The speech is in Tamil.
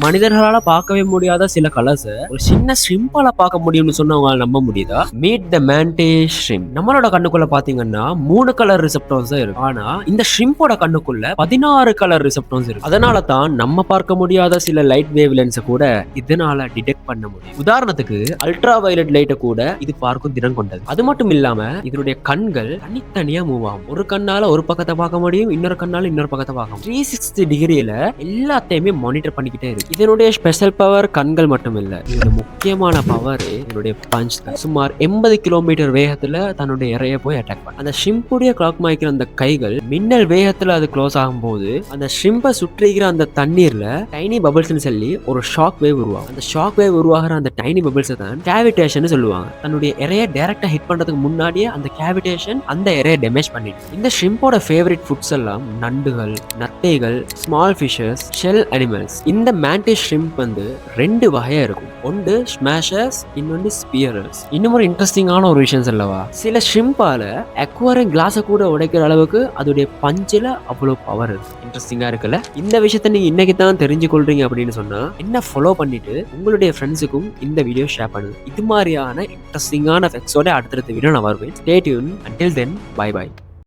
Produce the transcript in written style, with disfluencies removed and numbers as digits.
மனிதர்களால பார்க்கவே முடியாத சில கலர்ஸ் ஒரு சின்ன ஷ்ரிம்பால பார்க்க முடியும்னு சொன்னவங்க நம்ப முடியுதா? Meet the mantis shrimp. நம்மளோட கண்ணுக்குள்ள பாத்தீங்கன்னா 3 கலர் ரிசெப்டார்ஸ் தான் இருக்கு. ஆனா இந்த ஷ்ரிம்போட கண்ணுக்குள்ள 16 கலர் ரிசெப்டார்ஸ் இருக்கு. அதனால தான் நம்ம பார்க்க முடியாத சில லைட் வேவ் லென்ஸை கூட இதனால டிடெக்ட் பண்ண முடியும். உதாரணத்துக்கு அல்ட்ரா வயலட் லைட்டை கூட இது பார்க்கும் திறன் கொண்டது. அது மட்டும் இல்லாம இதனுடைய கண்கள் தனித்தனியா மூவ் ஆகும். ஒரு கண்ணால ஒரு பக்கத்தை பார்க்க முடியும், இன்னொரு கண்ணால இன்னொரு பக்கத்தை பார்க்க முடியும். 360 டிகிரியில எல்லாத்தையுமே மானிட்டர் பண்ணிக்கிட்டே இருக்கு. இதனுடைய ஸ்பெஷல் பவர் கண்கள் மட்டும் இல்ல, இதோட முக்கியமான பவர் இதனுடைய பஞ்ச் தான். சுமார் 80 கிலோமீட்டர் வேகத்துல தன்னுடைய இறைய போய் அட்டாக் பண்ண. அந்த ஷிம்புடைய கிளாக் மாய்க்கிற அந்த கைகள் மின்னல் வேகத்துல அது க்ளோஸ் ஆகும் போது அந்த ஷிம்பை சுற்றிக்கிற அந்த தண்ணீர்ல டைனி பபிள்ஸ் சொல்லி ஒரு ஷாக் வேவ் உருவாகும். அந்த ஷாக் வேவ் உருவாகிற அந்த டைனி பபிள்ஸ் தான் கேவிடேஷன் சொல்லுவாங்க. தன்னுடைய இறைய டைரக்டா ஹிட் பண்றதுக்கு முன்னாடியே அந்த கேவிடேஷன் அந்த இறைய டேமேஜ் பண்ணிட்டு. இந்த ஷிம்போட ஃபேவரட் ஃபுட்ஸ் எல்லாம் நண்டுகள், நத்தைகள், ஸ்மால் ஃபிஷஸ், ஷெல் அனிமல்ஸ். இந்த மேன்டிஸ் ஷ்ரிம்ப் வந்து 2 வகையா இருக்கும். ஒன்று ஸ்மாஷர்ஸ், இன்னொன்று ஸ்பியரர்ஸ். இன்னும் ஒரு இன்ட்ரெஸ்டிங்கான ஒரு விஷயம் சொல்லவா, சில ஷ்ரிம்பால அக்வாரியம் கிளாஸை கூட உடைக்கிற அளவுக்கு அதோடைய பஞ்சில் அவ்வளோ பவர் இருக்கு. இன்ட்ரெஸ்டிங்கா இருக்குல்ல? இந்த விஷயத்த நீங்க இன்னைக்கு தான் தெரிஞ்சு கொள்றீங்க அப்படின்னு சொன்னா என்ன ஃபாலோ பண்ணிட்டு உங்களுடைய ஃப்ரெண்ட்ஸுக்கும் இந்த வீடியோ ஷேர் பண்ணுங்க. இது மாதிரியான இன்ட்ரெஸ்டிங்கான ஃபேக்ட்ஸோட அடுத்தடுத்த வீடியோ நான் வருவேன். Stay tune. until then, bye bye.